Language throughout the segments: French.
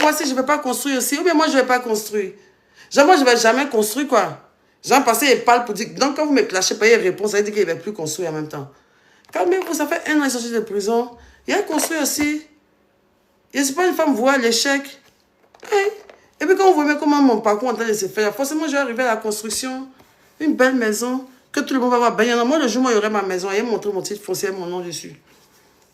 moi, si je ne vais pas construire aussi, ou bien moi, je ne vais pas construire. Genre, moi, je ne vais jamais construire, quoi. Genre, parce qu'il parle pour dire... Donc, quand vous me clashez pas, il répond, ça veut dire qu'il ne va plus construire en même temps. Calmez-vous, ça fait 1 an, il est sorti de prison. Il a construit aussi. Je ne suis pas une femme vouée à l'échec. Hey. Et puis, quand vous voyez comment mon parcours est en train de se faire, forcément, je vais arriver à la construction. Une belle maison, que tout le monde va voir. Ben, moi, le jour où il y aurait ma maison, il va montrer mon titre foncier, mon nom dessus.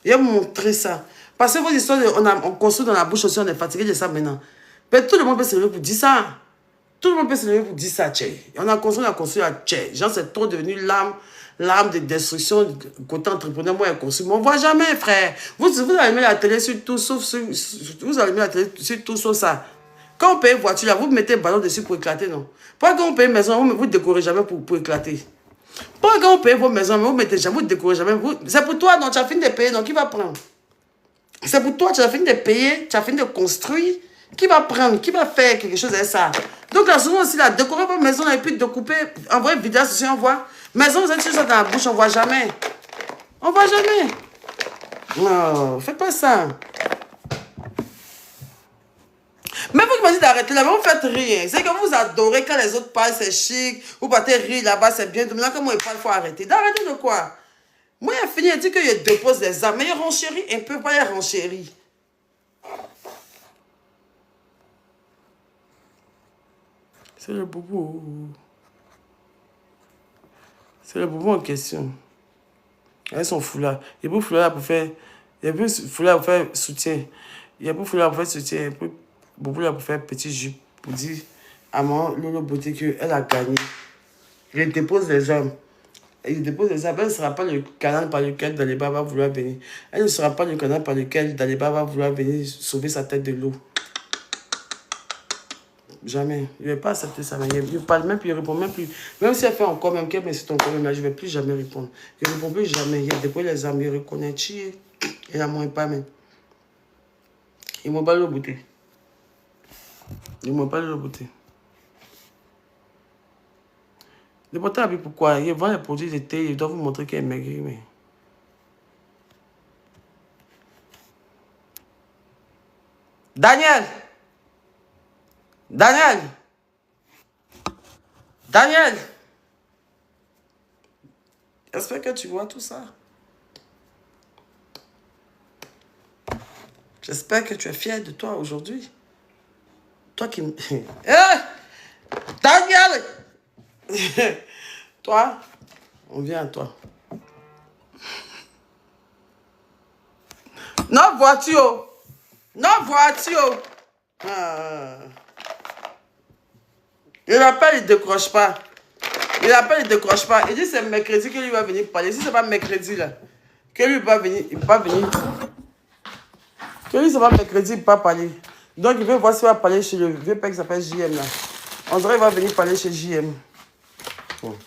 Il va montrer ça. Parce que vos histoires, on construit dans la bouche aussi, on est fatigué de ça maintenant. Mais tout le monde peut se lever pour dire ça. Tout le monde peut se lever pour dire ça, tché. On a construit à tché. Genre, c'est trop devenu l'arme de destruction côté entrepreneur. Moi, construit. Mais on ne voit jamais, frère. Vous allumez la télé sur tout, sauf vous allumez la télé sur tout, sauf ça. Quand on paye une voiture, là, vous mettez un ballon dessus pour éclater, non? Pas quand on paye une maison, vous ne décorez jamais pour éclater. Pas quand on paye vos maisons, vous mettez jamais, vous ne décorez jamais. C'est pour toi, non? Tu as fini de payer, donc qui va prendre? C'est pour toi, tu as fini de payer, tu as fini de construire. Qui va prendre? Qui va faire quelque chose avec ça? Donc là, souvent aussi, là, décorer votre maison, là, et puis découper, envoyer une vidéo, si on voit. Maison, vous êtes sur ça dans la bouche, on ne voit jamais. On ne voit jamais. Non, faites pas ça. Mais vous qui m'avez dit d'arrêter là, vous faites rien. C'est que vous adorez quand les autres parlent, c'est chic. Vous partez rire là-bas, c'est bien. Maintenant, quand moi, il parle, il faut arrêter. D'arrêter de quoi? Moi, il a fini, il dit qu'il dépose les armes. Mais il renchérit un peu, pas il renchérit. C'est le boubou. C'est le boubou en question. Avec son foulard. Il y a beaucoup de foulard pour faire... Il y a beaucoup de foulard pour faire soutien. Il y a beaucoup de foulard pour faire soutien. Beaucoup là pour faire petit jupe. Pour dire à maman, Lolo Beauté, qu'elle a gagné. Il dépose les armes. Il dépose les armes. Elle ne sera pas le canal par lequel Daliba va vouloir venir. Elle ne sera pas le canal par lequel Daliba va vouloir venir sauver sa tête de l'eau. Jamais. Je ne vais pas accepter ça. Il ne parle même plus, il ne répond même plus. Même si elle fait encore, même qu'elle m'insiste encore, mais je ne vais plus jamais répondre. Il ne répond plus jamais. Il a déposé les armes, il reconnaît. Il n'a moins pas même. Il m'a pas le beauté. Il m'a pas le beauté. Le beauté, pourquoi? Il vend les produits de thé, il doit vous montrer qu'il est maigri, mais... Daniel! Daniel! Daniel! J'espère que tu vois tout ça. J'espère que tu es fier de toi aujourd'hui. Toi qui me... Hey! Daniel! Toi, on vient à toi. Non, voiture! Non, voiture! Ah. Il appelle, il ne décroche pas. Il appelle, il ne décroche pas. Il dit c'est mercredi que lui va venir parler. Si ce n'est pas mercredi, là, que lui va venir, il ne va pas venir. Que lui, c'est pas mercredi, il ne va pas parler. Donc, il veut voir s'il va parler chez le vieux père qui s'appelle JM, là. On dirait qu'il va venir parler chez JM. Bon.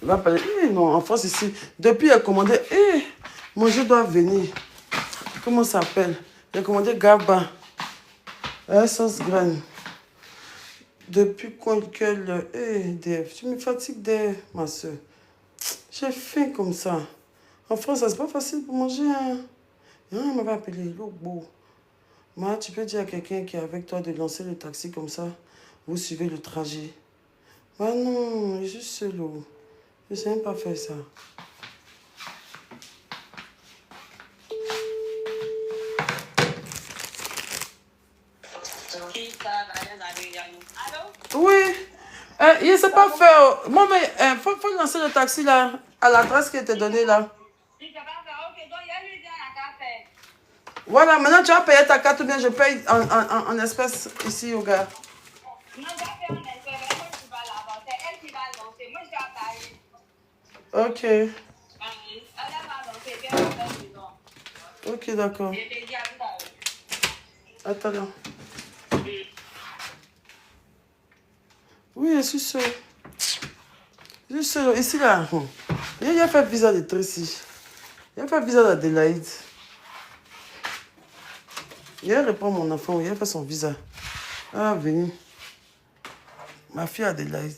Il va parler. Eh non, en France, ici, depuis, il a commandé. Eh, mon jeu doit venir. Comment ça s'appelle? Il a commandé Gaba. Sauce graine. Depuis quand le... Eh, Dave, tu me fatigues, Dave, ma soeur. J'ai faim comme ça. En France, c'est pas facile pour manger. Hein. Il m'avait appelé Lobo. Moi, tu peux dire à quelqu'un qui est avec toi de lancer le taxi comme ça. Vous suivez le trajet. Bah non, je suis seul. Je ne sais même pas faire ça. Oui. Il ne sait pas faire. Moi, mais il faut lancer le taxi là, à l'adresse qui était donnée là. Voilà, maintenant tu vas payer ta carte ou bien je paye en espèces ici au gars. Non, je vais payer en espèces. Moi, tu vas là-bas. C'est elle qui va lancer. Moi, je vais payer. Ok. Elle va lancer. Elle va lancer dedans. Ok, d'accord. Attends là. Oui, je suis seule. Je suis seule. Ici, là. Il a fait visa de Tracy. Il a fait visa d'Adélaïde. Il a répondu mon enfant. Il a fait son visa. Ah, venu. Ma fille Adélaïde.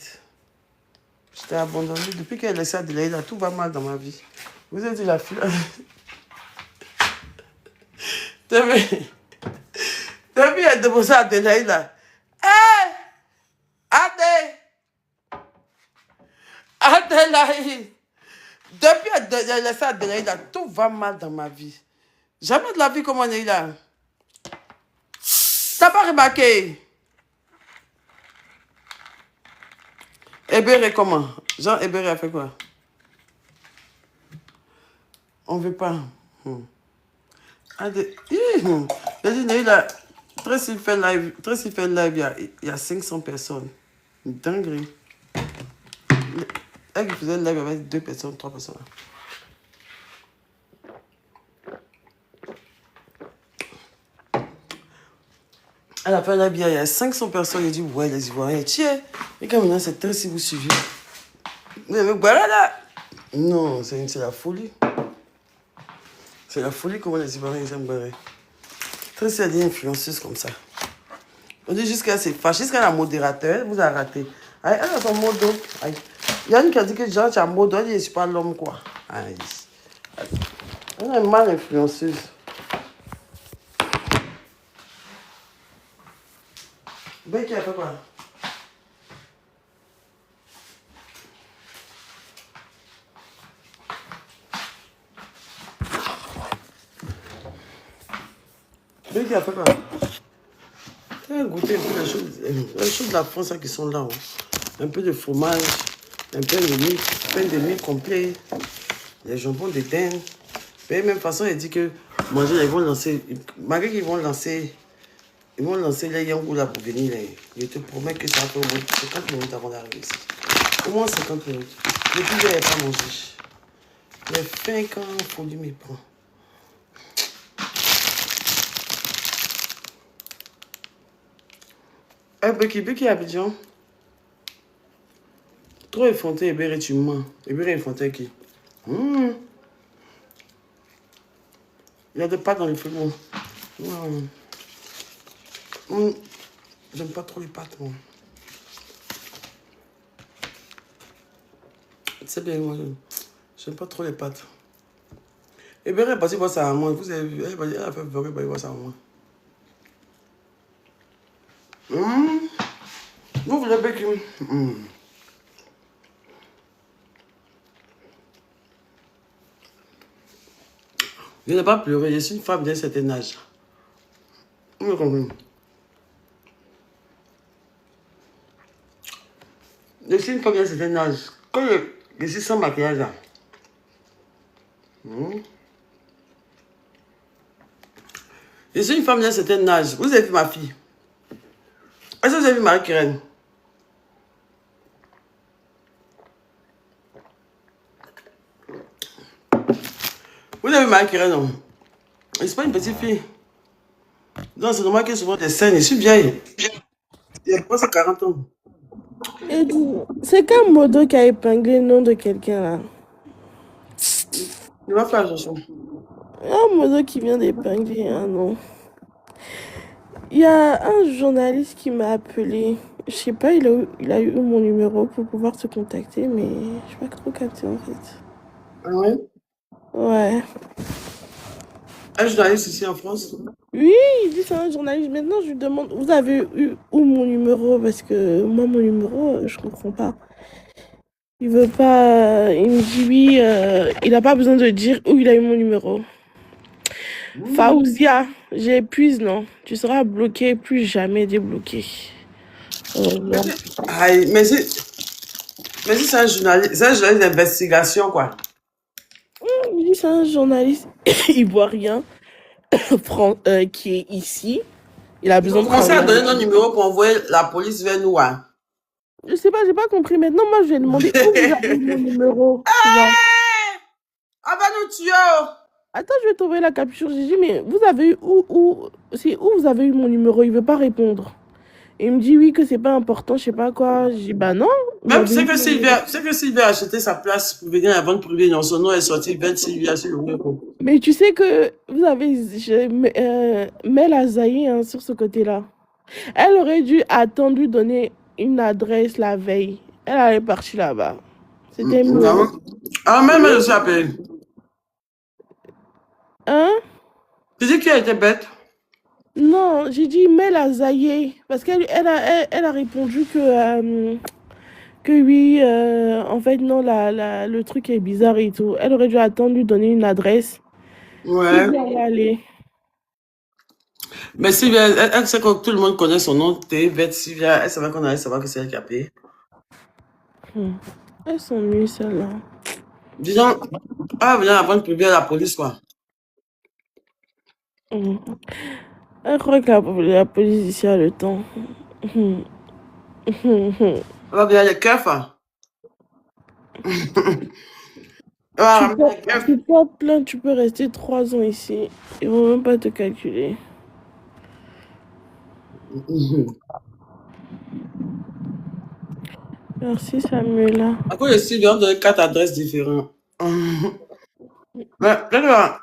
J'étais abandonnée. Depuis qu'elle a laissé Adélaïde, là, tout va mal dans ma vie. Vous avez dit la fille. Depuis, elle a déposé Adélaïde là. Hé! Adé! Adélaïde! Depuis, elle a laissé Adélaïde là, tout va mal dans ma vie. Jamais de la vie comme on est là. T'as pas remarqué? Hébéré comment? Jean Hébéré a fait quoi? On veut pas. J'ai dit, Neila, Tracy fait live, il y a 500 personnes. Une dinguerie. Elle qui faisait le live avec 2 personnes, 3 personnes. Elle a fait live, il y a 500 personnes. Elle dit, ouais, les Ivoiriens, tiens. Et comme maintenant, c'est Tracy vous suivez. Mais voilà là. Non, c'est la folie. C'est la folie comment les Ivoiriens aiment barrer. Tracy a dit influenceuse comme ça. On dit jusqu'à c'est fâché, jusqu'à la modérateur, elle vous a raté. Elle a son mot d'eau. Il y a une qui a dit que genre, tu as un mot d'eau, elle dit, je ne suis pas l'homme quoi. Aïe. Elle est mal influenceuse. Becky a fait quoi? Becky a fait quoi? Tu as goûté un peu les choses de la France qui sont là. Un peu de fromage, un peu de pain de mie complet, les jambons de dinde. De la même façon, elle dit que manger, ils vont lancer, malgré qu'ils vont lancer les Yangou là pour venir. Je te promets que ça va faire au moins 50 minutes avant d'arriver ici. Au moins 50 minutes. Depuis, je n'avais pas mangé. Les fins quand folie me prend. Becky à Abidjan. Trop effronté, Hébéré, tu mens. Hébéré effronté qui? Il y a des pâtes dans le frigo. J'aime pas trop les pâtes, moi. C'est bien, moi. J'aime pas trop les pâtes. Hébéré est parti voir sa maman. Vous avez vu, elle a fait pleurer pour aller voir sa maman. Vous voulez Becky? Je n'ai pas pleuré, je suis une femme d'un certain âge. Vous me comprenez? Je suis une femme d'un certain âge. Quand je suis sans maquillage là. Je suis une femme d'un certain âge. Vous avez vu ma fille? Est-ce que vous avez vu Marie-Kérène? Vous avez vu Marie-Kérène, non? Je ne suis pas une petite fille. Donc c'est normal que souvent des scènes. Je suis vieille. Il y a presque 40 ans. Et c'est quel modo qui a épinglé le nom de quelqu'un là? Il va faire attention. Il y a un modo qui vient d'épingler un nom. Il y a un journaliste qui m'a appelé. Je sais pas, il a eu mon numéro pour pouvoir se contacter, mais je n'ai pas trop capté en fait. Ah ouais? Ouais. Un journaliste ici en France? Oui, il dit c'est un journaliste. Maintenant, je lui demande, vous avez eu où mon numéro? Parce que moi, mon numéro, je comprends pas. Il veut pas. Il me dit oui, il n'a pas besoin de dire où il a eu mon numéro. Faouzia, j'épuise, non. Tu seras bloqué, plus jamais débloqué. Aïe, mais si c'est un journaliste d'investigation, quoi. Il dit c'est un journaliste ivoirien qui est ici. Il a besoin de Commencez à travailler. donner notre numéro pour envoyer la police vers nous, hein. Je sais pas, j'ai pas compris. Maintenant, moi, je vais demander où vous avez mon numéro. Tu vois. Ah bah nous tuyaux! Attends, je vais trouver la capture. J'ai dit, mais vous avez eu c'est où vous avez eu mon numéro? Il veut pas répondre. Il me dit oui, que c'est pas important, je sais pas quoi. J'ai dit, bah non. Même c'est que Sylvia a acheté sa place pour venir à la vente privée, non, son nom est sorti, Ben Sylvia sur le web. Mais tu sais que vous avez Mel Azaï hein, sur ce côté-là. Elle aurait dû attendre lui donner une adresse la veille. Elle est partie là-bas. C'était mieux. Ah, même elle aussi appelé. Hein? Tu dis qui a été bête? Non, j'ai dit mail à Zaye. Parce elle a répondu que oui, en fait, non, le truc est bizarre et tout. Elle aurait dû attendre lui donner une adresse. Pour Ouais. bien y aller. Mais Sylvia, elle sait que tout le monde connaît son nom. Vette Sylvia. Elle savait qu'on allait savoir que c'est elle qui a payé. Elles sont nues, celles-là. Disons, ah, venir avant de prévenir la police, quoi. Elle croit que la police ici a le temps. Elle va venir les keufs, hein. Elle va ramener les keufs. Tu portes plainte, tu peux rester 3 ans ici. Ils vont même pas te calculer. Merci Samuela. À cause de Sylvia, on donne 4 adresses différentes. Mais peut-être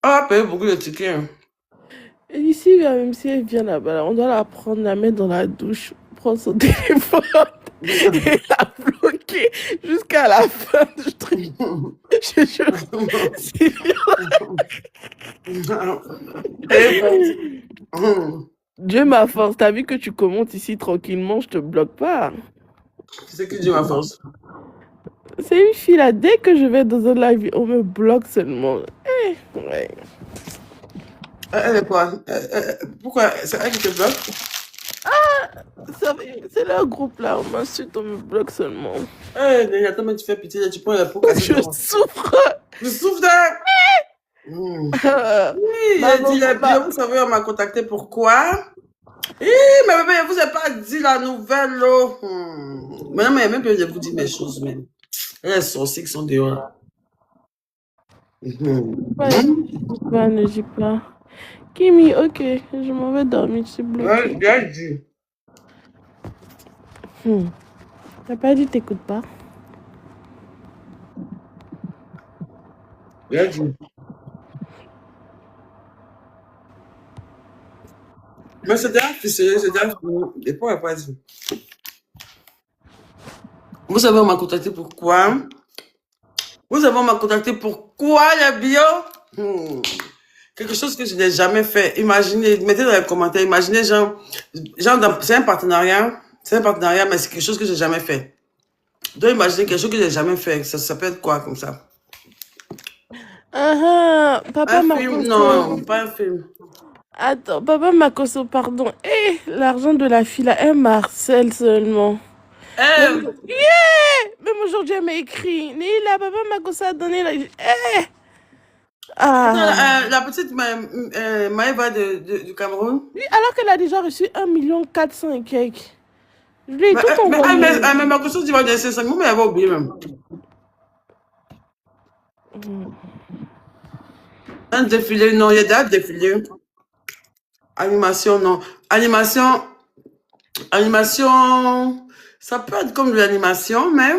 elle va payer beaucoup de tickets, hein. Et ici, même si elle vient là-bas, là, on doit la prendre, la mettre dans la douche, prendre son téléphone et la bloquer jusqu'à la fin du truc. Je jure. Dieu ma force, t'as vu que tu commentes ici tranquillement, je te bloque pas. C'est qui dit ma force? C'est une fille là, dès que je vais dans un live, on me bloque seulement. Ouais. Elle est quoi? Pourquoi? C'est elle qui te bloque? C'est leur groupe là, on m'insulte, on me bloque seulement. Attends, mais tu fais pitié, tu prends la peau cassée. Je souffre. Tu souffres de... Oui, j'ai dit les bio, vous savez, on m'a contacté pourquoi? Mais bébé, je vous ai pas dit la nouvelle, là. Maintenant, mais même que je vous dis mes choses, même. Les sorciers qui sont dehors. Ouais, ne dis pas. Kimi, ok, je m'en vais dormir, je suis bloquée. Ouais, j'ai dit. T'as pas dit t'écoutes pas? J'ai dit. Mais c'est déjà ficelé, c'est déjà fini. Et pourquoi pas dit? Vous savez, on m'a contacté pourquoi? Vous savez, on m'a contacté pourquoi, les bio? Quelque chose que je n'ai jamais fait. Imaginez, mettez dans les commentaires, imaginez, genre c'est un partenariat, mais c'est quelque chose que j'ai jamais fait. Donc, imaginez quelque chose que j'ai jamais fait. Ça s'appelle quoi, comme ça? Papa Un film, non, pas un film. Attends, papa Makoso, pardon. L'argent de la fille là, elle m'harcèle seulement. Même aujourd'hui, elle m'a écrit. Nila, papa Makoso a donné la... La petite Maëva du Cameroun. Oui, alors qu'elle a déjà reçu 1,4 million et quelques. Je lui ai tout envoyé. Mais ma question, tu vas dire 5 mots, mais elle va oublier même. Un défilé, non, il y a des défilés. Animation, non. Animation, ça peut être comme de l'animation, mais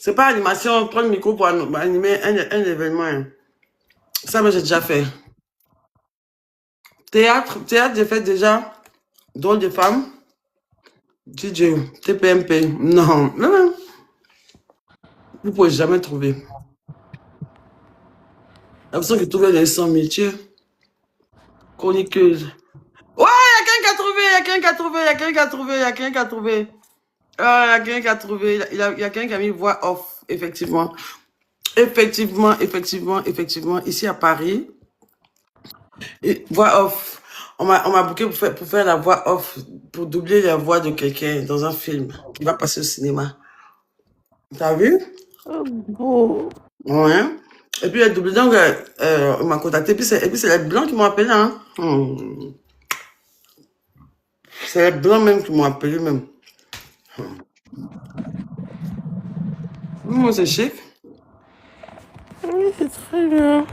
c'est pas animation, prendre le micro pour animer un événement, hein. Ça, j'ai déjà fait. Théâtre, j'ai fait déjà. Drôle de femme. DJ, TPMP. Non, non. Vous ne pouvez jamais trouver. La personne qui trouvait les 100 métiers. Chroniqueuse. Ouais, il y a quelqu'un qui a trouvé, il y a quelqu'un qui a trouvé, il y a quelqu'un qui a trouvé, il y a quelqu'un qui a trouvé. Il y a quelqu'un qui a trouvé, il y a quelqu'un qui a mis voix off, effectivement. Effectivement, ici à Paris. Et voix off. On m'a booké pour faire la voix off, pour doubler la voix de quelqu'un dans un film qui va passer au cinéma. T'as vu? Oh, beau. Ouais. Et puis, il a doublé, donc, on m'a contacté. Et puis, c'est les Blancs qui m'ont appelé, hein. C'est les Blancs même qui m'ont appelé, même. C'est chic. Oui, c'est très bien.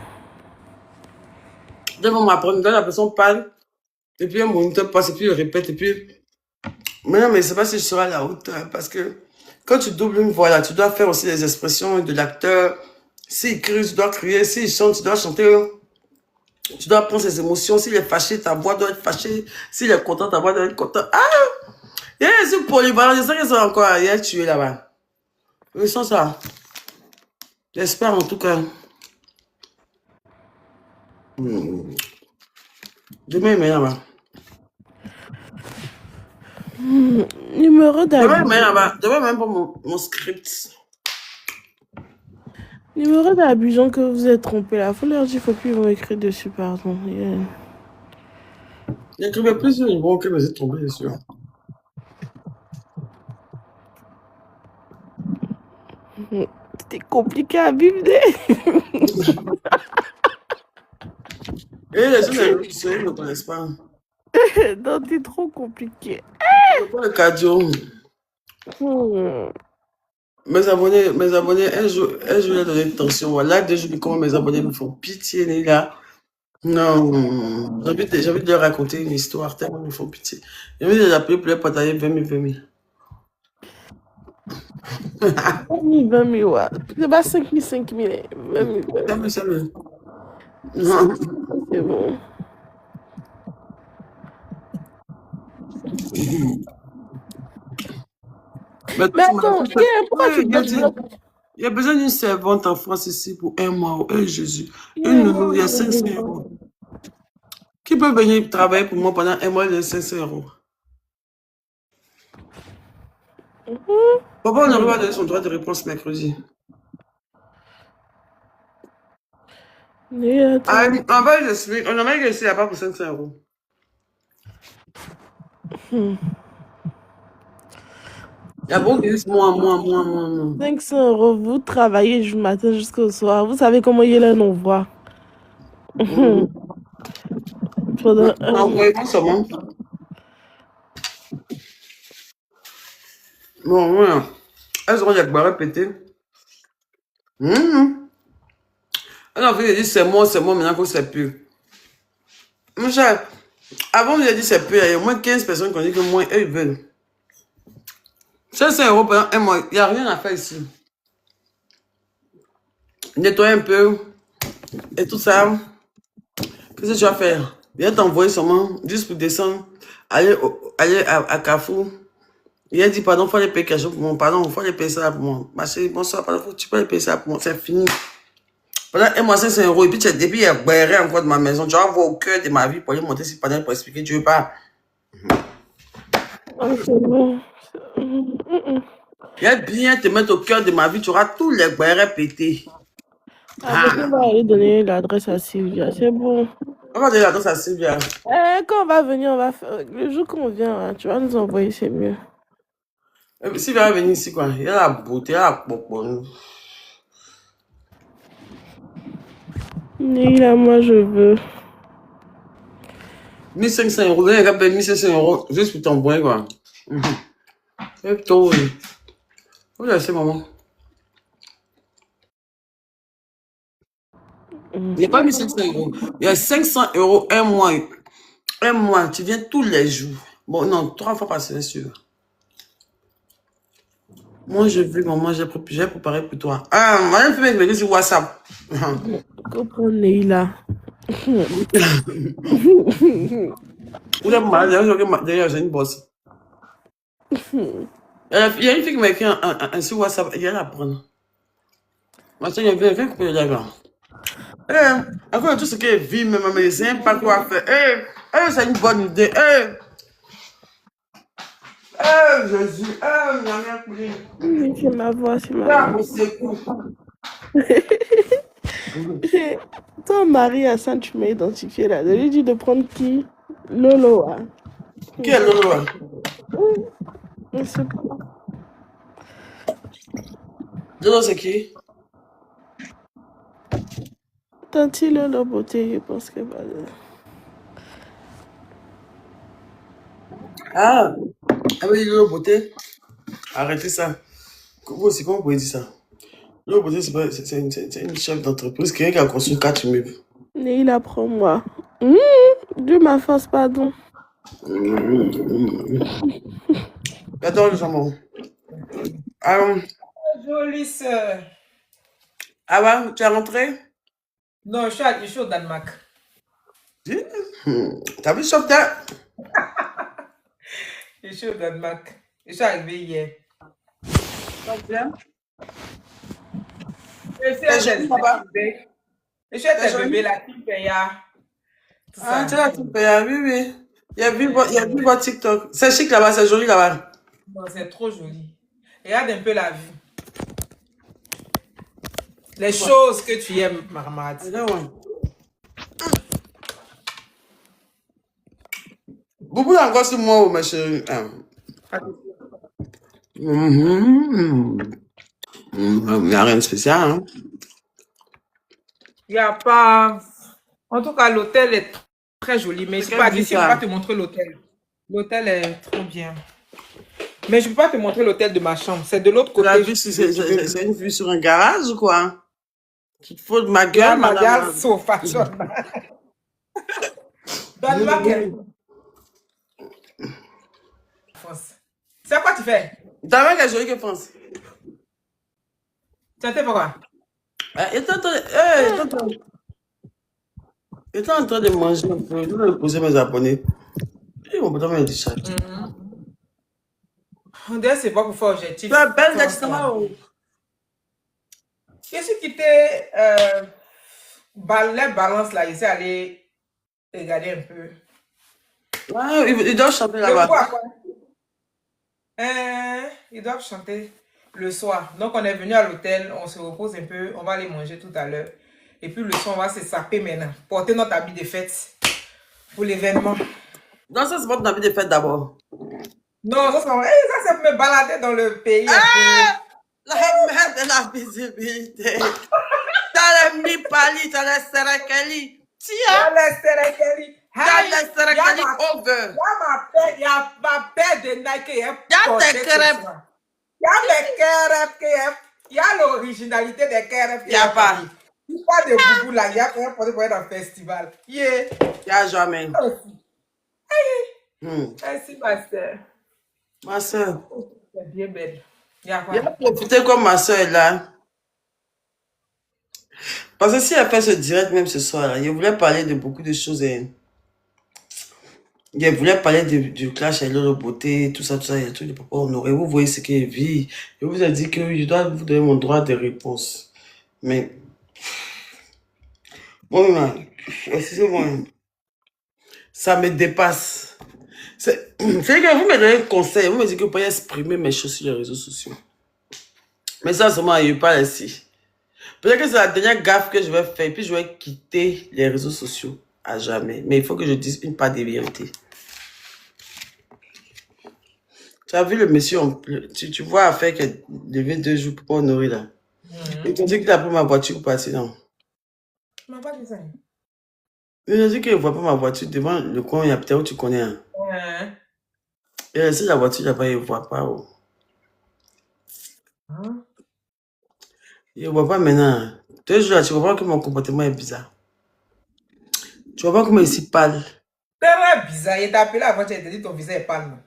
Donc, on m'apprend, la personne parle. Et puis, un moniteur passe, et puis, il répète, et puis... Mais non, mais je sais pas si je serai à la hauteur, parce que quand tu doubles une voix, là, tu dois faire aussi les expressions de l'acteur. S'il crie, tu dois crier. S'il chante, tu dois chanter. Tu dois prendre ses émotions. S'il est fâché, ta voix doit être fâchée. S'il est content, ta voix doit être contente. Ah! Il y a des trucs polyvalents. Je sais qu'ils sont encore à tuer là-bas. Ils sont ça. J'espère en tout cas. Demain, mais là-bas. Numéro Je d'abus. vais même pas mon script. Numéro d'abusant que vous êtes trompé là. Faut leur dire, faut plus ils vont écrire dessus, pardon. Yeah. J'écrivais plus sur le numéro que vous êtes trompé, c'est sûr. C'était compliqué à vivre. Et les gens ne me connaissent pas. Non, c'est trop compliqué. C'est pas le cardio. Mes abonnés, un jour, je leur donné tension. Voilà, deux jours, comment mes abonnés me font pitié, les gars. Non, j'ai envie de leur raconter une histoire, tellement ils me font pitié. J'ai envie de les appeler pour leur partager 20 000, 20 000. 20 000, ouais. C'est pas 5 000, 5 000. 20 000. 5 000. C'est bon. Mais attends, pourquoi tu il y a besoin d'une servante en France ici pour un mois. Oh Jésus. Une nounou, il y a 500 €. Qui peut venir travailler pour moi pendant un mois de 500 €? Pourquoi on n'aurait pas donné son droit de réponse mercredi? En bas, je explique. On aimerait que ici, il n'y a pas pour 500 €. Il y a beaucoup qui disent moi. 500 €, vous travaillez du matin jusqu'au soir. Vous savez comment il y a le non-voix. Envoyez-moi seulement. Bon, ouais. Elles auront des barres pétées. Alors, vous avez dit c'est moi, maintenant que c'est plus. Mon cher, avant, vous avez dit c'est plus. Il y a au moins 15 personnes qui ont dit que moi, eux, ils veulent. 500 € pendant un mois, il n'y a rien à faire ici. Nettoyer un peu et tout ça. Qu'est-ce que tu vas faire? Viens t'envoyer seulement, juste pour descendre, aller à Carrefour. Il a dit, pardon, il faut aller payer quelque chose pour moi. Pardon, il faut aller payer ça pour moi. Ma chérie, bonsoir, pardon, tu peux aller payer ça pour moi. C'est fini. Pendant un mois, 500 €. Et puis, depuis, il y a barré encore de ma maison. Tu vas voir au cœur de ma vie pour aller monter sur panel pour expliquer. Tu veux pas? C'est bon. Viens bien te mettre au cœur de ma vie. Tu auras tous les barrés pétés. On va aller donner l'adresse à Sylvia. C'est bon. On va donner l'adresse à Sylvia. Quand on va venir, on va faire. Le jour qu'on vient, hein, tu vas nous envoyer, c'est mieux. Sylvia va venir ici, quoi. Il y a la beauté, il y a la popo. Neila, moi, je veux. 1500 €. Il y a 1500 € juste pour t'envoyer, quoi. C'est tôt. Où est-ce maman? Il n'y a pas 1500 €. Il y a 500 € un mois. Un mois, tu viens tous les jours. Bon, non, 3 fois par semaine, sûr. Moi, je veux, maman, j'ai préparé pour toi. Ah, moi, je vais sur WhatsApp. Comprends, Neila. D'ailleurs, j'ai une bosse. Il y a une fille qui m'a écrit sur WhatsApp. Il y a la prendre. Maintenant, il y a quelqu'un qui peut le dire. Encore tout ce qui est vie, même mais c'est pas quoi faire. C'est une bonne idée. Jésus. C'est ma voix, c'est ma voix. Ton mari à Saint, tu m'as identifié là. Je lui ai dit de prendre qui? Lolo. Hein. Qui est Lolo? Je sais pas. Lolo, c'est qui? Tanti Lolo Beauté, je pense que va. Ah, oui, Lolo Beauté. Arrêtez ça. Vous aussi, comment vous pouvez dire ça? Lolo Beauté, c'est une chef d'entreprise, quelqu'un qui a construit 4 immeubles. Mais il apprend moi. Dieu ma force, pardon. J'adore les jambons. Jolie sœur. Ah ouais, tu es rentré? Non, je suis au Danemark. T'as vu sauveteur? Je suis au Danemark. Je suis arrivé hier. Ça bien? Je suis avec bébé. Je suis avec bébé, la petite Péa. Ah, tu l'as tout payé, oui. Il y a vu votre TikTok. C'est chic là-bas, c'est joli là-bas. Non, c'est trop joli. Regarde un peu la vue. Les choses que tu aimes, Marmad. Regarde, ouais. Beaucoup encore sur moi, ma chérie. Il n'y a rien de spécial. Hein? Il n'y a pas... En tout cas, l'hôtel est très joli. Mais je ne peux pas Quelle dire, vue je ne peux ça? pas te montrer l'hôtel. L'hôtel est trop bien. Mais je ne peux pas te montrer l'hôtel de ma chambre. C'est de l'autre La côté. vue, c'est une vue sur un garage ou quoi? Tu te fous de ma gueule, madame? Regarde, sofa. Donne-moi quelque chose. C'est quoi tu fais? T'as vu quelle jolie que France? Tu sais pourquoi? Il était en train de manger un peu. Je vais poser mes abonnés. Ils vont pas me dire ça. On dirait que c'est pas pour faire objectif. Tu es belle d'extrêmement. Je suis quitté les balances là. Ici, aller regarder un peu. Ouais, ils doivent chanter Le là-bas. quoi, quoi? Ils doivent chanter le soir. Donc, on est venu à l'hôtel, on se repose un peu, on va aller manger tout à l'heure. Et puis, le soir, on va se saper maintenant. Porter notre habit de fête pour l'événement. Non, ça, c'est pas ton habit de fête d'abord. Non, ça, c'est pour me balader dans le pays. La merde de la visibilité. T'as les mipali, t'as les serekeli. Tiens, les serekeli. t'as les serekeli over. Il y a ma paire de Nike. Il y a tes crêpes. Il y a mes crêpes. Il y a l'originalité des crêpes. Il n'y a pas. Il n'y a pas de boubou là. Il y a rien pour être dans le festival. Yeah. Il n'y a jamais. Merci, ma soeur. Ma soeur. C'est bien belle. Il y a quoi? Il a profité comme ma soeur est là. Parce que si elle fait ce direct même ce soir, là, je voulais parler de beaucoup de choses. Hein. Je voulais parler du clash à l'eau de beauté, tout ça, il y a tout de papa honoré. Vous voyez ce qu'elle vit. Je vous ai dit que je dois vous donner mon droit de réponse. Mais, bon, excusez-moi, ça me dépasse. C'est que vous me donnez un conseil, vous me dites que vous pouvez exprimer mes choses sur les réseaux sociaux. Mais ça, seulement, il n'y a pas ici. Peut-être que c'est la dernière gaffe que je vais faire, puis je vais quitter les réseaux sociaux à jamais. Mais il faut que je dise une part des vérités. Tu as vu le monsieur, tu vois, affaire qui a levé 2 jours pour pas honorer là. Il t'a dit qu'il a pris ma voiture pour partir, non? Tu m'as pas dit ça. Il a dit qu'il ne voit pas ma voiture devant le coin, il y a peut-être où tu connais. Hein. Il a laissé la voiture là-bas, il ne voit pas. Oh. Il ne voit pas maintenant. 2 jours là, tu vois pas que mon comportement est bizarre. Tu vois pas comment il s'y parle. C'est bizarre. Il t'a appelé avant, tu as dit ton visage est pâle.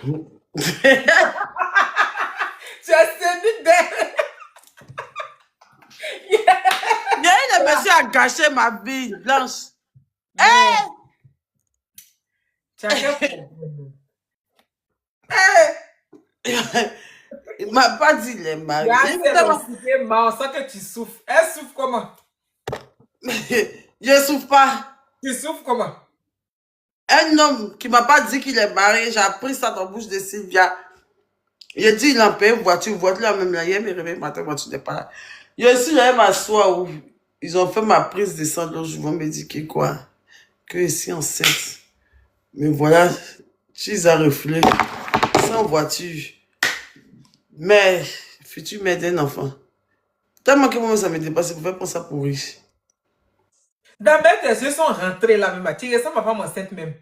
Tu as séduit d'elle. Le monsieur a gâché ma vie blanche. Tu as quel problème? Il m'a pas dit les mariés. On sent que tu souffres. Elle souffre comment? Je ne souffre pas. Tu souffres comment? Un homme qui m'a pas dit qu'il est marié, j'ai appris ça dans la bouche de Sylvia. Il a dit il a payé une voiture là même là. Hier, me réveille matin, voiture n'est pas là. Il a aussi j'allais m'asseoir où ils ont fait ma prise de sang l'autre jour. Ils me dit que quoi? Que ici enceinte. Mais voilà, tu as reflé. Sans voiture. Mais, futur mère d'un enfant. Tellement que moi, ça me dépasse, vous faites pas ça pour riche. D'abord, tes yeux sont rentrés là, même. Tu ressembles à ma femme enceinte même.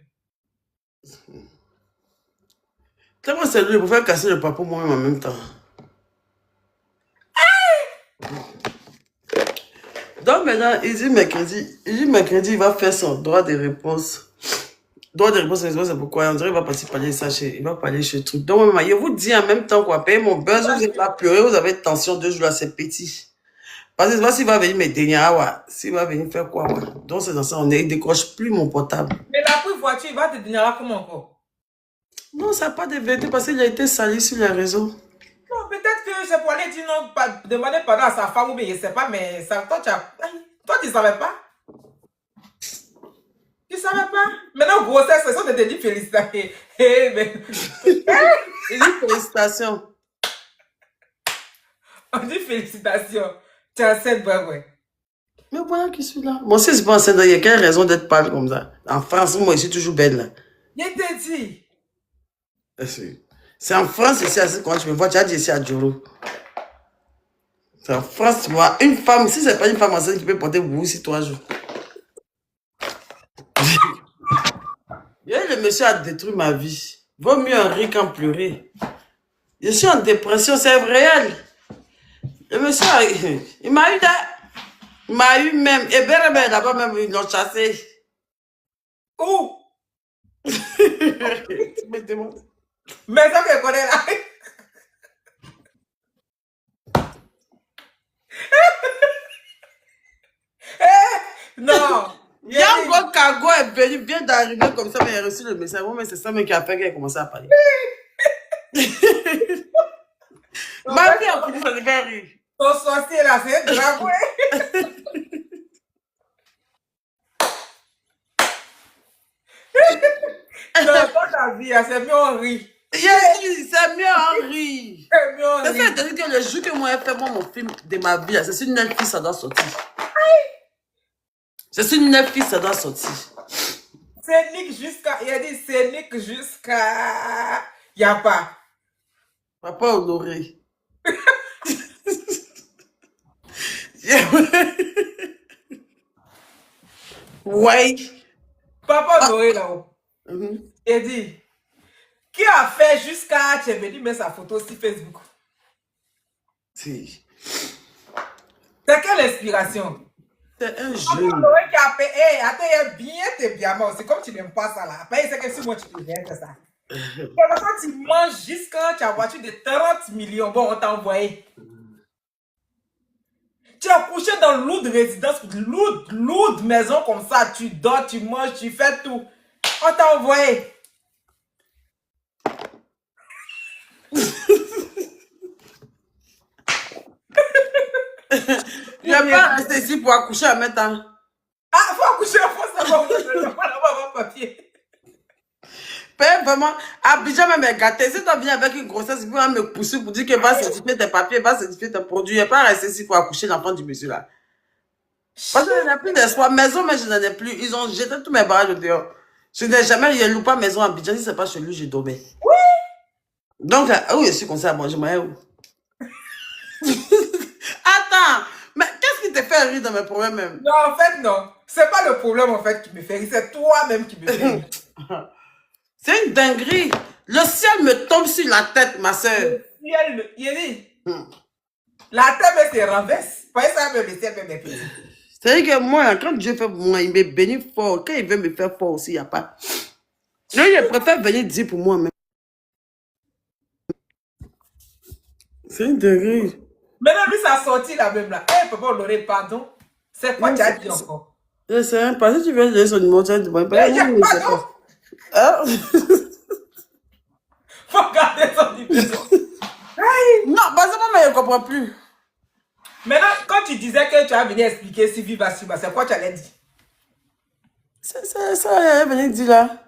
Tellement c'est lui, pour faire casser le papa moi-même en même temps. Donc maintenant, il dit mercredi, il va faire son droit de réponse. Droit de réponse, c'est pourquoi on dirait qu'il va partir parler ça il va parler chez truc. Donc, maman, je vous dis en même temps quoi, payer mon buzz, vous êtes là pleurer, vous avez tension 2 jours là, c'est petit. Parce que s'il va venir me dénier, s'il va venir faire quoi, donc c'est dans ça, il ne décroche plus mon portable. Mais la première voiture, il va te dénier comment encore? Non, ça n'a pas de vérité parce qu'il a été sali sur les réseaux. Non, peut-être que c'est pour aller dire non, demander pardon à sa femme ou bien je ne sais pas, mais ça, toi, tu ne savais pas? Tu ne savais pas? Maintenant, grossesse, c'est ça de te dire félicitations. Mais... Il dit félicitations. On dit félicitations. Tu es enceinte, ouais. Mais voilà qui suis là. Moi aussi, je suis pas enceinte. Il y a quelle raison d'être pâle comme ça? En France, moi, je suis toujours belle là. Je t'ai dit. C'est en France, ici, quand tu me vois, tu as dit ici à Djoro. C'est en France, tu vois, une femme, si c'est pas une femme enceinte qui peut porter vous ici 3 jours. Le monsieur a détruit ma vie. Vaut mieux en rire qu'en pleurer. Je suis en dépression, c'est réel. Le monsieur, il m'a eu il m'a eu même. Et bien, là-bas même, ils l'ont chassé. Où? Tu me demandes. Mais ça me connaît là. Non. Yango Kago est venu, vient d'arriver comme ça, mais il a reçu le message. Moi, mais c'est ça même qui a fait qu'elle a commencé à parler. Ma vie a fini de faire rire. Ton sorcier là, c'est grave. Non, pas ta vie, c'est mieux en rire. C'est mieux en rire. C'est mieux en C'est rire. ça, que le jour que moi j'ai fait mon film de ma vie, c'est sur Netflix, ça doit sortir. C'est sur Netflix, ça doit sortir. C'est Nick jusqu'à. Il a dit c'est Nick jusqu'à. Il n'y a pas. Papa honoré. Ouais. Papa honoré là-haut. Il a dit. Qui a fait jusqu'à. Tu es venu mettre sa photo sur Facebook? Si. C'est quelle inspiration? C'est un Papa jeune. honoré qui a fait. Hé, attends, il a bien tes diamants. C'est comme tu n'aimes pas ça là. Après, c'est que si moi tu te viens, c'est ça. Quand tu manges jusqu'à. Tu as voiture de 30 millions. Bon, on t'a envoyé. Tu as couché dans lourde résidence, lourde maison comme ça. Tu dors, tu manges, tu fais tout. On t'a envoyé. Je ne vais pas rester ici pour accoucher en même temps. Ah, faut accoucher, faut savoir. Je ne vais pas avoir papier. Père, vraiment, Abidjan même est gâté. Si tu viens avec une grossesse, il va me pousser pour dire que va certifier tes papiers, va certifier tes produits. Je ne vais pas rester ici pour accoucher l'enfant du monsieur là. Parce que je n'ai plus d'espoir. Maison, mais je n'en ai plus. Ils ont jeté tous mes barrages au dehors. Je n'ai jamais, je ne loue pas maison à Abidjan. Si ce n'est pas chez lui, je dormais. Oui. Donc, où je suis comme ça, moi, je m'en où? Attends, mais qu'est-ce qui te fait rire dans mes problèmes même? Non, en fait, non. C'est pas le problème, en fait, qui me fait rire. C'est toi-même qui me fait rire. C'est une dinguerie. Le ciel me tombe sur la tête, ma soeur. Le ciel, il dit. La tête me se renverse. Pas ça, même le ciel me met petit. C'est-à-dire que moi, quand Dieu fait pour moi, il me bénit fort. Quand il veut me faire fort aussi, il n'y a pas. Lui, il préfère venir dire pour moi même. C'est une dinguerie. Maintenant, lui, ça a sorti là même là. Eh, papa, on aurait pardon. C'est quoi tu as dit encore? Je sais pas. Si tu veux donner son numéro, tu vas demander. Il y a pardon. Ah. Faut garder son numéro. Non, parce que moi, je ne comprends plus. Maintenant, quand tu disais que tu as venu expliquer si Viva Suba, c'est quoi tu allais dire? C'est ça, il est venu dire là.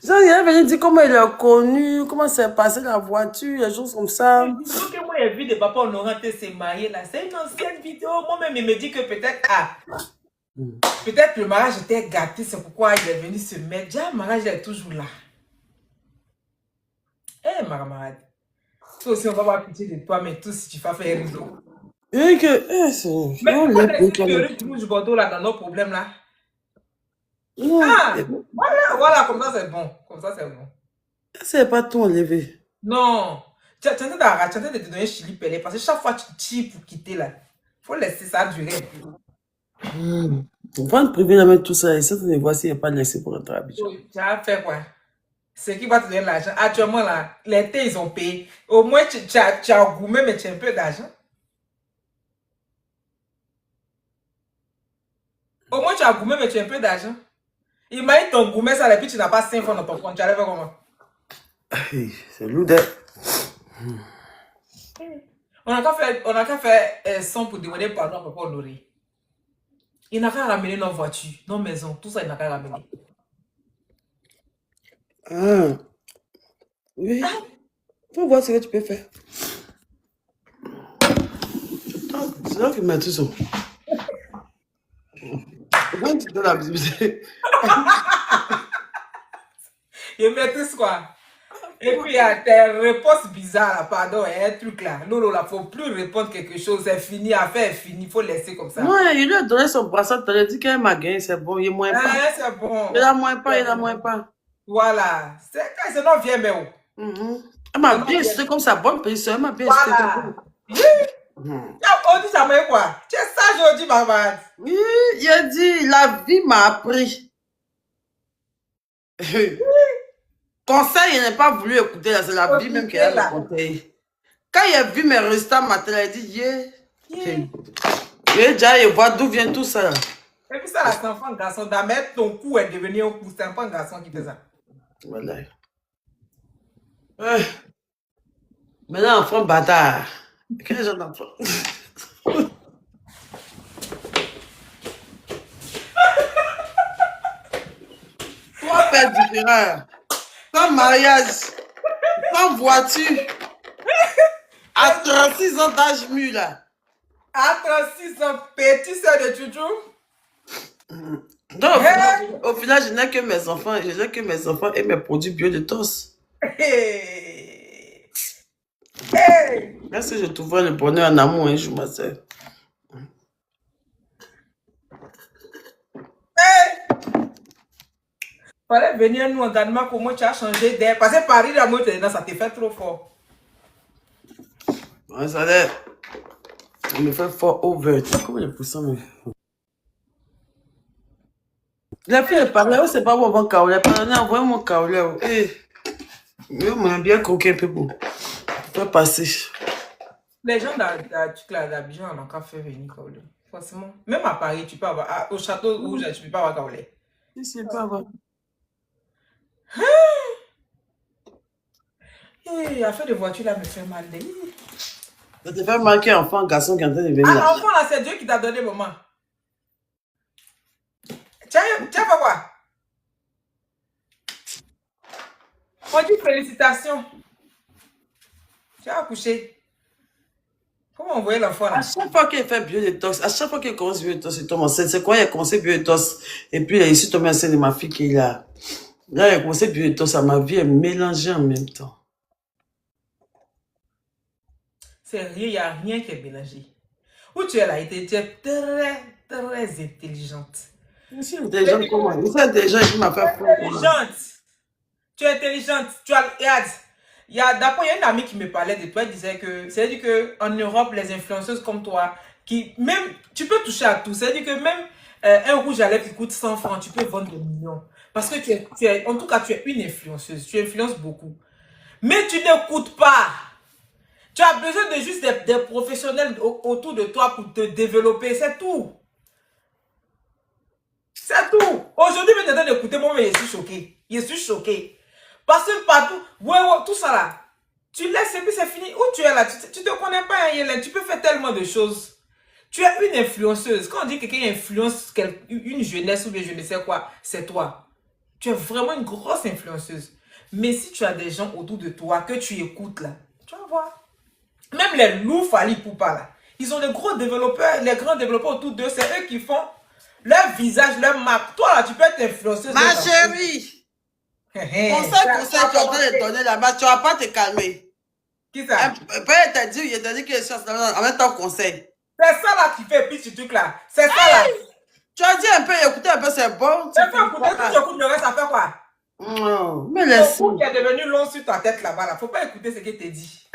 Genre, il est venu dire comment il a connu, comment s'est passé la voiture, les choses comme ça. Vidéo que moi j'ai vu de papa Honorant s'est marié là, c'est une ancienne vidéo. Moi-même, il me dit que peut-être, peut-être le mariage était gâté, c'est pourquoi il est venu se mettre. Déjà, le mariage est toujours là. Eh, ma camarade. Toi aussi, on va avoir pitié de toi, mais tout si tu vas faire rideau. Et que, c'est. Mais pourquoi tu que le rouge Bordeaux là dans nos problèmes là? Ah, voilà, comme ça c'est bon. Comme ça c'est bon. C'est pas tout enlevé. Non. Tu es en train de te donner Chili Pelé parce que chaque fois tu tires pour quitter là. Il faut laisser ça durer un peu. On va te prévenir même tout ça. Et ça, tu ne vois s'il n'y a pas de laissé pour rentrer à Abidjan. Tu as fait quoi? C'est qui va te donner l'argent? Actuellement là, les thés ils ont payé. Au moins tu as gourmé mais tu as un peu d'argent. Au moins tu as gourmé mais tu as un peu d'argent. Imagine ton gourmet ça et puis tu n'as pas 5 francs dans ton compte. Tu allais faire comment? C'est lourd d'être. On a qu'à faire 100 pour demander pardon à papa Honoré. Il n'a qu'à ramener nos voitures, nos maisons, tout ça il n'a qu'à ramener. Ah, oui. Faut voir ce que tu peux faire. C'est là que m'a tout ça. Quand tu donnes la visibilité. Je maîtrise quoi. Et puis, il y a tes réponses bizarres, là, pardon, un truc là. Non, non, là, faut plus répondre quelque chose. C'est fini, l'affaire est finie, faut laisser comme ça. Non, il lui a donné son bracelet, il a dit qu'elle m'a gagné, c'est bon, il est moins pas. C'est bon. Il a moins pas, il a moins pas. Voilà. C'est quand ce nom vient, mais où? Elle m'a bien cité comme sa bonne position, elle m'a bien cité Voilà. comme Aujourd'hui, ça m'a quoi? Tu es sage aujourd'hui, maman. Oui, il a dit, la vie m'a appris. Conseil, il n'a pas voulu écouter, là, c'est la vie même qui a le conseil. Quand il a vu mes résultats matin, il a dit, j'ai déjà voir d'où vient tout ça. Et puis ça, là, c'est un enfant garçon. D'amener ton cou est devenu un cou. C'est un enfant garçon qui fait ça. Voilà. Maintenant, enfant bâtard. Quel genre d'enfant? Trois pères différents. Sans mariage. Sans voiture. À 36 ans d'âge mûr, là. À 36 ans, petit soeur de Chouchou. Donc, au final, je n'ai que mes enfants. Je n'ai que mes enfants et mes produits bio de tos. Hey. Est-ce que je trouverai le bonheur en amour un jour, ma soeur? Fallait venir nous regarder comment tu as changé d'air. Parce que Paris, la moitié, ça te fait trop fort. Ouais, ça me fait fort over. Comment les poussons, mais... La fille est parlée, c'est pas bon, mon kaolé. Envoyez mon kaolé. Je m'aime bien croquer un peu pour passer. Les gens d'Abidjan n'ont qu'à faire venir kaolé. Forcément. Même à Paris, tu peux avoir. Au château rouge, tu peux pas avoir kaolé. Si, pas avoir. Affaire de voiture là me fait mal. Ça te fait marquer enfant, garçon qui est en train de venir. Ah, enfant là, c'est Dieu qui t'a donné maman. Tiens, fait quoi? On dit félicitations. Tu as accouché. Comment envoyer l'enfant là? À chaque fois qu'il fait bioéthos, à chaque fois qu'il commence bioéthos, il tombe enceinte. C'est quoi, il a commencé bioéthos. Et puis, il a ici tombé enceinte de ma fille qui est là. Là, il a commencé bioéthos, ma vie est mélangée en même temps. C'est rien, il n'y a rien qui est mélangé. Où tu es là, tu es très, très intelligente. Je suis intelligente comment? Je suis intelligente, il m'a fait intelligente. Tu es intelligente. Tu as, regarde, d'après, il y a une amie qui me parlait de toi, elle disait que, c'est-à-dire qu'en Europe, les influenceuses comme toi, qui même, tu peux toucher à tout. C'est-à-dire que même un rouge à lèvres qui coûte 100 francs, tu peux vendre des millions. Parce que en tout cas, tu es une influenceuse. Tu influences beaucoup. Mais tu n'écoutes pas. Tu as besoin de juste des professionnels autour de toi pour te développer. C'est tout. C'est tout. Aujourd'hui, je suis d'écouter moi, mais je suis choqué. Je suis choqué. Parce que partout, ouais, tout ça là, tu laisses et puis c'est fini. Où tu es là? Tu te connais pas, Hélène. Tu peux faire tellement de choses. Tu es une influenceuse. Quand on dit que quelqu'un influence une jeunesse ou bien je ne sais quoi, c'est toi. Tu es vraiment une grosse influenceuse. Mais si tu as des gens autour de toi que tu écoutes là, tu vas voir. Même les loups Fali Poupa là, ils ont les gros développeurs, les grands développeurs autour d'eux, c'est eux qui font leur visage, leur map. Toi là, tu peux être influenceuse. Ma chérie, conseil, tu es en train de donner là-bas, tu vas pas te calmer. Qui ça? Peut-être t'a dit, il t'a dit que les choses en même temps conseil. C'est ça là qui fait puis ce truc là. C'est ça là. Tu as dit un peu, écoutez un peu, c'est bon. Tu peux écouter, tout tu écoutes le reste, ça fait quoi? Non, mais laisse. Le coup qui est devenu long sur ta tête là-bas là, faut pas écouter ce qu'il te dit.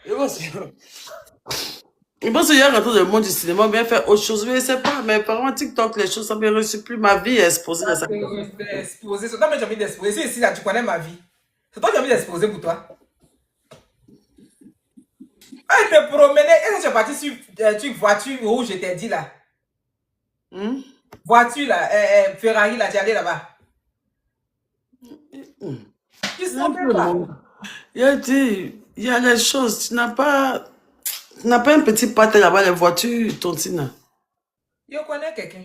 Il pense qu'il y a rentré dans le monde du cinéma, bien faire autre chose. Mais je sais pas, mais apparemment TikTok, les choses, ça me reçu plus. Ma vie est exposée à ça. Exposé, c'est toi mais j'ai envie d'exposer. Ici là, tu connais ma vie. C'est toi qui as envie d'exposer pour toi. Elle te promenait, est-ce que tu es parti sur une voiture rouge, je t'ai dit là? Voiture là, Ferrari là, tu es allé là-bas. Tu sais pas. Il a dit, il y a des choses, tu n'as pas un petit pâté là-bas, les voitures, tontines. Je connais quelqu'un.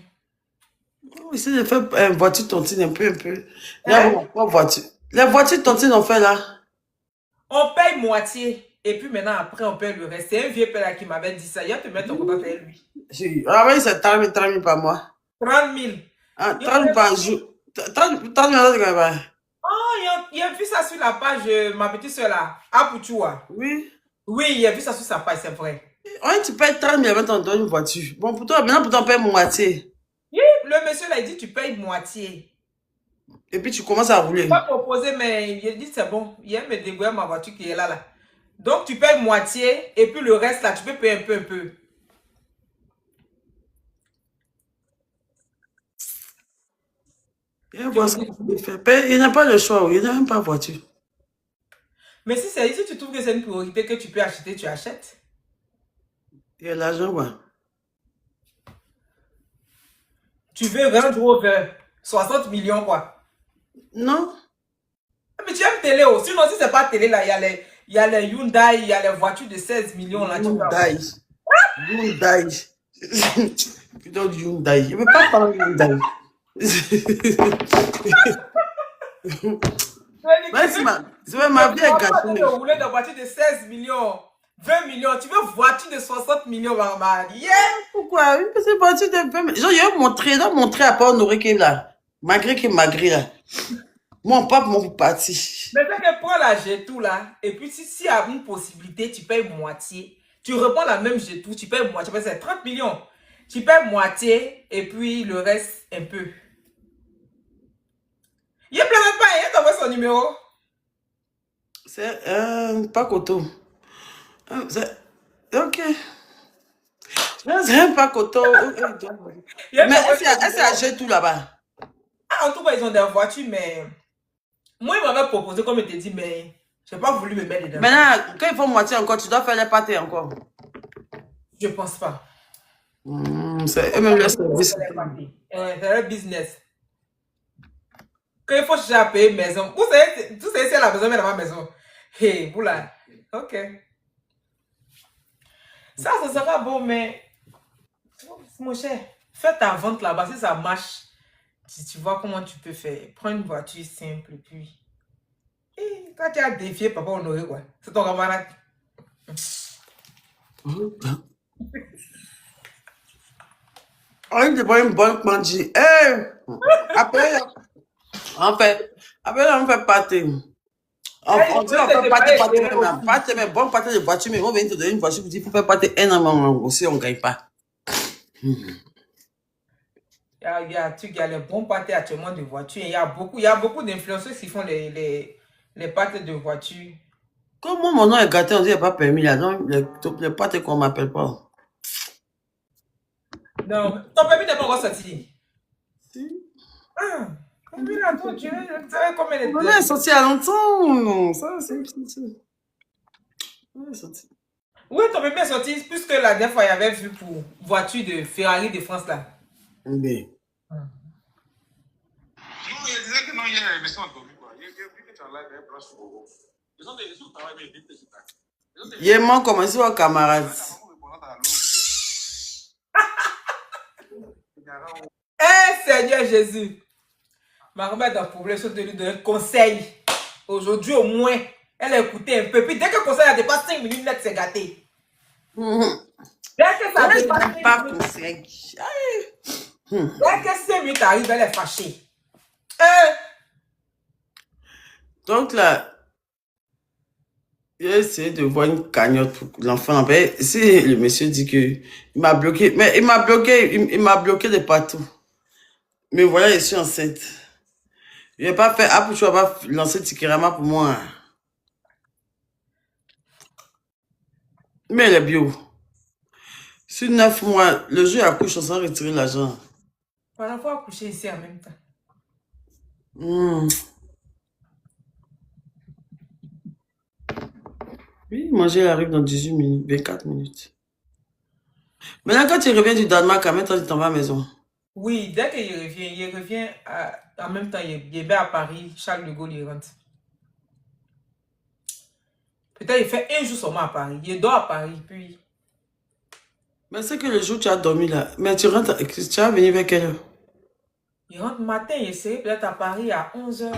Ici, je fais une voiture tontine un peu. Hein? Pas voiture. Les voitures tontines, on fait là. On paye moitié. Et puis maintenant, après, on paye le reste. C'est un vieux père là qui m'avait dit ça. Il va te mettre en contact avec lui. Ah oui, c'est 30 000 par mois. 30 000. Ah, Il 30 000 par jour. 30 000 par Oh, il a vu ça sur la page de ma petite soeur là. Apuchua. Oui. Oui, il a vu ça sur sa page, c'est vrai. Oui, tu payes 30 000 avant de donner une voiture. Bon, pour toi, maintenant, pour toi, on paye moitié. Oui, le monsieur là, il dit tu payes moitié. Et puis, tu commences à rouler. Il m'a proposé, mais il a dit c'est bon. Il aime me débrouiller ma voiture qui est là. Donc, tu payes moitié et puis le reste là, tu peux payer un peu. Il n'a pas le choix, il n'a même pas de voiture. Mais si tu trouves que c'est une priorité que tu peux acheter, tu achètes. Il y a l'argent, ouais. Tu veux Range Rover 60 millions, quoi. Non. Mais tu aimes télé aussi. Sinon, si c'est pas télé, là, il y a les Hyundai, il y a les voitures de 16 millions, là. Hyundai. Plutôt du Hyundai. Je ne veux pas parler de Hyundai. Ma vie est gâtée. Tu veux rouler dans voiture de 16 millions, 20 millions. Tu veux voiture de 60 millions, maman. Yeah! Pourquoi? Une petite voiture de 20 millions. Genre, il a montré à part Honoré qui est là. Malgré qu'il est magré là. Mon papa, mon parti. Mais c'est que prends la G2 là. Et puis, si y a une possibilité, tu payes moitié. Tu reprends la même G2, tu payes moitié. C'est 30 millions. Tu payes moitié et puis le reste un peu. Il ne plaît pas, il a envoyé son numéro. C'est pas Koto. Ok. C'est un pas Koto. Mais est-ce qu'il achète tout là-bas? Ah, en tout cas, ils ont des voitures, mais moi, il m'avait proposé, comme je te dis, mais je n'ai pas voulu me mettre dedans. Maintenant, quand il faut moitié encore, tu dois faire les pâtés encore. Je ne pense pas. C'est eux-mêmes le service. C'est leur business. Quand il faut chercher à payer maison, vous savez, c'est la maison, mais dans ma maison. Hey, vous là. Ok. Ça sera beau, mais mon cher, fais ta vente là-bas. Si ça marche, tu vois comment tu peux faire. Prends une voiture simple, puis. Et quand tu as défié Papa Honoré, quoi. C'est ton camarade. On te prend une bonne quantité. Après, on fait pâté. On dit on fait pâté, mais bon pâté de voiture, mais on vient te donner une voiture pour dire qu'il faut faire pâté un an aussi, on ne gagne pas. Il y a les bons pâtés actuellement de voiture. Il y a beaucoup d'influenceurs qui font les pâtés de voiture. Comme moi, mon nom est gâté, on dit qu'il n'y a pas permis là. Donc, les pâtés qu'on ne m'appelle pas. Non, ton permis n'est pas encore sorti. Si. Oui, là, toi, tu savais combien de temps? On est sorti à longtemps. Non, ça, c'est sorti. Oui, ton permis est sorti, puisque la dernière fois, il y avait vu pour voiture de Ferrari de France là. Oui. Non, il disait que non, il y a une émission en Tobi, quoi. Il a vu que tu as live, il y a un branche sur Bobo. Ils ont des travail, mais ils disent que c'est ça. Il est mort comme ça, camarade. Eh, Seigneur Jésus. Ma grand-mère a un problème, je vais lui donner un conseil. Aujourd'hui, au moins, elle a écouté un peu. Puis dès que le conseil a dépassé 5 minutes, net, c'est gâté. Dès que ça dépasse 5 minutes. Dès que 5 minutes arrivent, elle est fâchée. Donc là, j'ai essayé de voir une cagnotte pour l'enfant. Si le monsieur dit que il m'a bloqué, mais il m'a bloqué de partout. Mais voilà, je suis enceinte. Je vais pas faire, tu vas pas lancer Tikirama pour moi. Mais elle est bio. Sur 9 mois, le jour accouche, on s'en retirer l'argent. Voilà, il faut accoucher ici en même temps. Oui, manger arrive dans 18 minutes, 24 minutes. Maintenant, quand tu reviens du Danemark, en même temps, tu t'en vas à la maison. Oui, dès qu'il revient en même temps, il va à Paris, Charles de Gaulle, il rentre. Peut-être il fait un jour seulement à Paris. Il dort à Paris, puis... Mais c'est que le jour où tu as dormi là, mais tu rentres, tu vas venir vers quelle heure? Il rentre matin, il serait peut-être à Paris à 11h.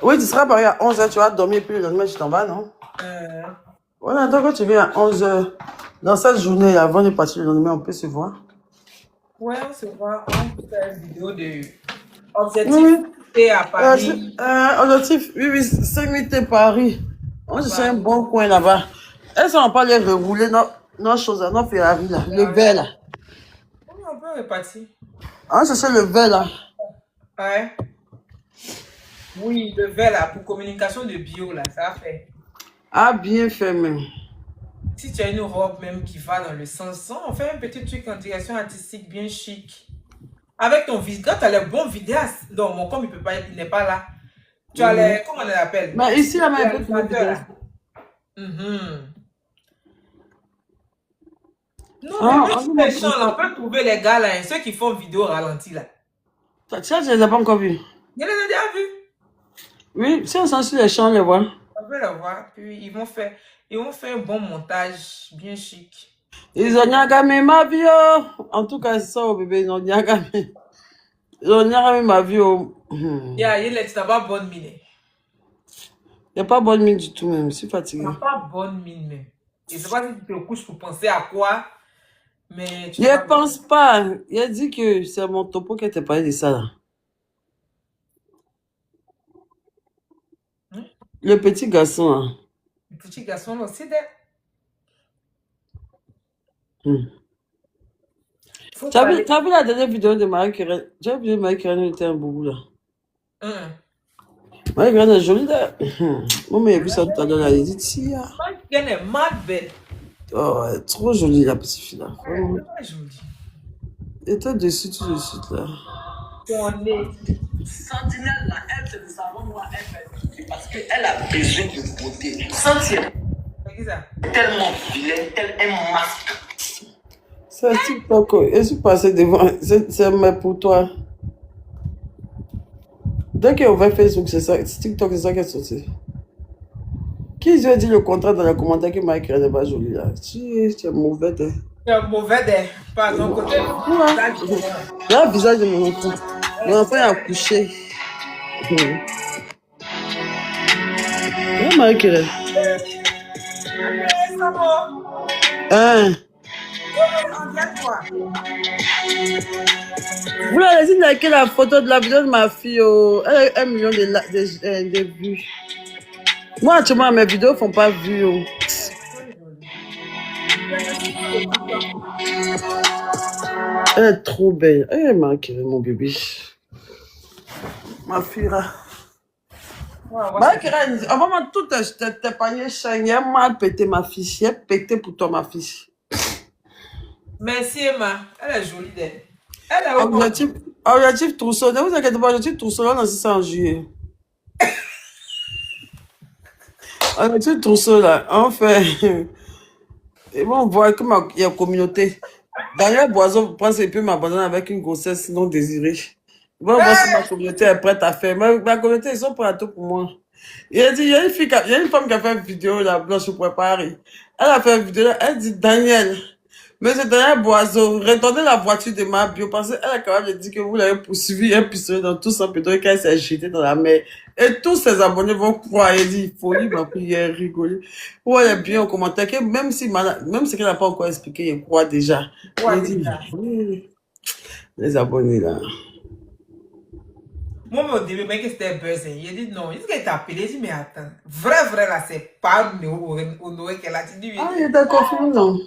Oui, tu seras à Paris à 11h, tu vas dormir, puis le lendemain, tu t'en vas, non? Voilà, donc quand tu viens à 11h, dans cette journée, avant de partir le lendemain, on peut se voir. Ouais, on se voit, on peut faire une vidéo de objectif Oui, et à Paris. objectif, oui, 5 minutes Paris. On se fait un bon coin là-bas. Est-ce qu'on va pas les rerouler nos choses, nos Ferrari là, le vert là? Oui, on peut repartir. On cherche le vert là. Ouais. Oui, le verre là, pour communication de bio là, ça fait. Ah, bien fait même. Si tu as une robe même qui va dans le sens, on fait un petit truc en direction artistique bien chic. Avec ton vidéaste, tu as les bons vidéastes. Non, mon com, il n'est pas là. Tu as les, comment on les appelle? Mais ici, là, Les il peut trouver des animateurs, là. Non, Ah, mais même sur les champs, là, on peut trouver les gars là, hein, ceux qui font vidéo ralenti là. ça, je les ai pas encore vus. Je les ai déjà vus. Oui, si on s'en sur les champs, on les voit. On peut les voir. Puis ils vont faire un bon montage bien chic. Ils ont niagamé ma vie, oh. En tout cas, c'est ça, oh, bébé, ils ont niagamé. Ils ont niagamé ma vie, oh. Il n'as pas bonne mine. Il n'y a pas bonne mine du tout, même. Je suis fatiguée. Tu n'as pas bonne mine même. Je ne sais pas si tu te couches pour penser à quoi, mais tu Je ne pense pas. Il a dit que c'est mon topo qui t'a parlé de ça, là. Le petit garçon, hein. Le petit garçon là aussi, Tu as vu la dernière vidéo de Marie-Kérène? Tu as vu Marie-Kérène, elle était un boubou, là. Marie-Kérène est jolie, là. Moi, mais j'ai vu ça tout à l'heure, là. Il dit, tia. Marie-Kérène est mal belle. Oh, elle est trop jolie, la petite fille, là. Elle est jolie. Elle était dessus tout de suite, là. Ton nez. Sentinelle, là, elle, c'est de savoir moi, elle fait parce qu'elle a besoin de beauté. Sentinelle, tellement vilaine, tel un masque. C'est TikTok, je suis passée devant. C'est mais pour toi. Dès qu'on ouvert Facebook, c'est ça. TikTok, c'est ça qui est sorti. Qui lui a dit le contraire dans les commentaires que Mike n'est pas jolie là? Tu es mauvais. Tu es mauvais, pas de ton côté. Là, le visage de mon enfant. Mon enfant est accouché. Où Mike? Hein? Vous l'avez dit liker la photo de la vidéo de ma fille. Elle a 1 million de vues. Moi, actuellement, mes vidéos ne font pas vues. Elle est trop belle. Elle m'a acquis mon bébé. Ma fille là. Vraiment, tout tes paniers chaînes. Elle m'a pété ma fille. Elle a pété pour toi, ma fille. Merci, Emma. Elle est jolie d'elle. Elle est objectif trousseau. Ne vous inquiétez pas, objectif trousseau, là, on a ça en juillet. Objectif trousseau, là, on fait. Et bon, on voit qu'il y a une communauté. Daniel Boiseau pense qu'il peut m'abandonner avec une grossesse non désirée. Bon, voir si ma communauté est prête à faire. Ma communauté, ils sont prêts à tout pour moi. Il a dit, il y a une femme qui a fait une vidéo, là, Blanche pour Paris. Elle a fait une vidéo, là, elle dit, Daniel, monsieur Daniel Boiseau, retournez la voiture de ma bio, parce qu'elle a quand même dit que vous l'avez poursuivi un pistolet dans tout son pétrole qu'elle s'est jetée dans la mer. Et tous ses abonnés vont croire. Elle dit, folie, ma prière, rigoler. Ouais, elle est bien au commentaire, que même si qu'elle n'a pas encore expliqué, il croit déjà. Ouais, elle dit, les abonnés, là. Moi, au début, mec, c'était buzz. Il a dit non. Il dit qu'elle t'a appelé. Il dit, mais attends. Vrai, là, c'est pas Honoré qu'elle a dit. Ah, il était confiné, non.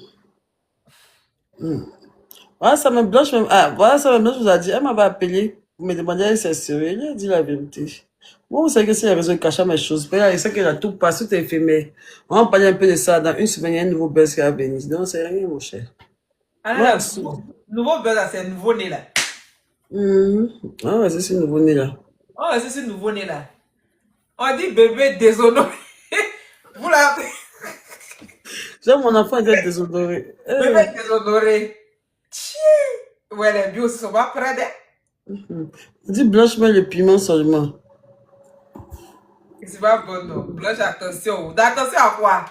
Voilà, ça me blanche même. Ah, voilà, ça me blanche vous a dit. Elle m'avait appelé pour me demander si c'est sérieux. Il a dit la vérité. Bon, vous savez que c'est la raison de cacher mes choses. Mais là, il sait qu'elle a tout passé, tout est éphémère. On va parler un peu de ça. Dans une semaine, il y a un nouveau buzz qui va venir. Non, c'est rien, mon cher. Ah, nouveau buzz, c'est nouveau né là. Ah, ouais, c'est ce nouveau-né là. Oh, c'est ce nouveau-né là. On dit bébé déshonoré. Vous l'avez. Genre, mon enfant était déshonoré. Bébé déshonoré. Ouais, les bios sont pas prêts d'elle. Dis Blanche, mais le piment seulement. C'est pas bon, non. Blanche, attention. Attention à quoi?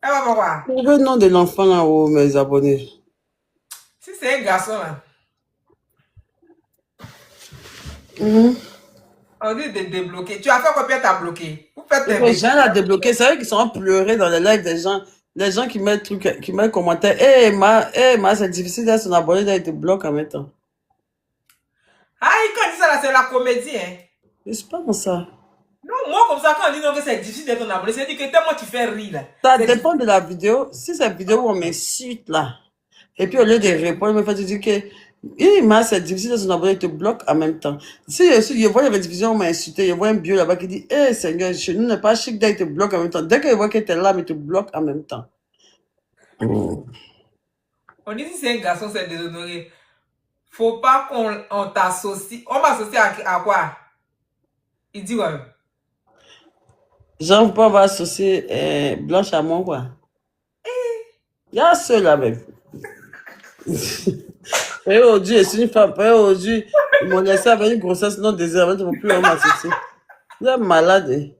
Elle va voir. Trouvez le nom de l'enfant là, oh, mes abonnés. Si c'est un garçon là, on dit de débloquer. Tu as fait combien t'as bloqué? Vous faites Les gens là débloqués, c'est vrai qu'ils sont pleurés dans les lives des gens. Les gens qui mettent trucs, qui mettent commentaires. C'est difficile d'être son abonné, d'être te bloque en même temps. Ah, quand on dit ça là, c'est la comédie, hein. C'est pas comme ça. Non, moi comme ça, quand on dit non que c'est difficile d'être ton abonné, c'est dit que tellement tu fais rire là. Ça dépend de la vidéo. Si c'est une vidéo où on m'insulte là, et puis au lieu de répondre, il me fait dire que c'est difficile de son abonné, il te bloque en même temps. Si je vois une diffusion où on m'a insulté, je vois un bio là-bas qui dit, Seigneur, chez nous n'est pas chic d'être te bloque en même temps. Dès que je vois que tu es là, mais il te bloque en même temps. On dit si c'est un garçon, c'est déshonoré. Faut pas qu'on t'associe. On m'associe à quoi? Il dit ouais. Jean, vous pouvez avoir associé Blanche à moi, quoi. Il y a ceux là même. Et aujourd'hui, je suis une femme. Et aujourd'hui, ils m'ont laissé avec une grossesse non désirée. Ils ne vont plus m'associer. Vous êtes malade.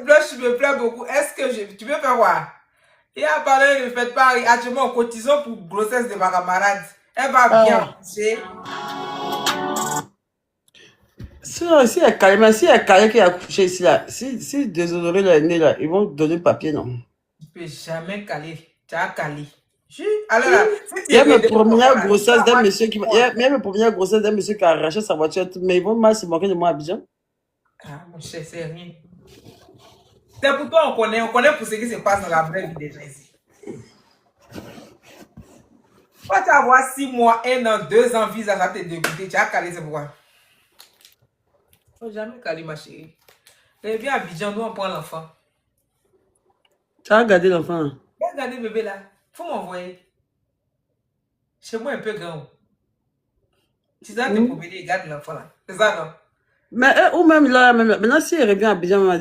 Blanche, je me plains beaucoup. Est-ce que tu veux faire quoi? Il a parlé, ne faites pas actuellement en cotisant pour grossesse de ma camarade. Elle va bien accoucher. Si elle calme qui a accouché ici, là, si déshonoré le nez, là, ils vont donner le papier, non? Tu peux jamais caler. Tu as calé. Alors là, il y a mes premières grossesses d'un monsieur qui a arraché sa voiture, mais ils vont mal se moquer de moi à Abidjan. Ah, mon cher, c'est rien. C'est pour toi, on connaît pour ce qui se passe dans la vraie vie des gens ici. Quand tu vas avoir 6 mois, 1 an, 2 ans, visa, ça te dégoûter, tu as calé, c'est pourquoi? Faut jamais caler, ma chérie. Et bien, à Abidjan, nous, on prend l'enfant. Tu as regardé l'enfant? Regardez bébé là. Faut m'envoyer. Chez moi, un peu grand. Tu dois te promener, regarde l'enfant là. C'est ça, non? Mais ou même là, maintenant, si elle revient à Abidjan,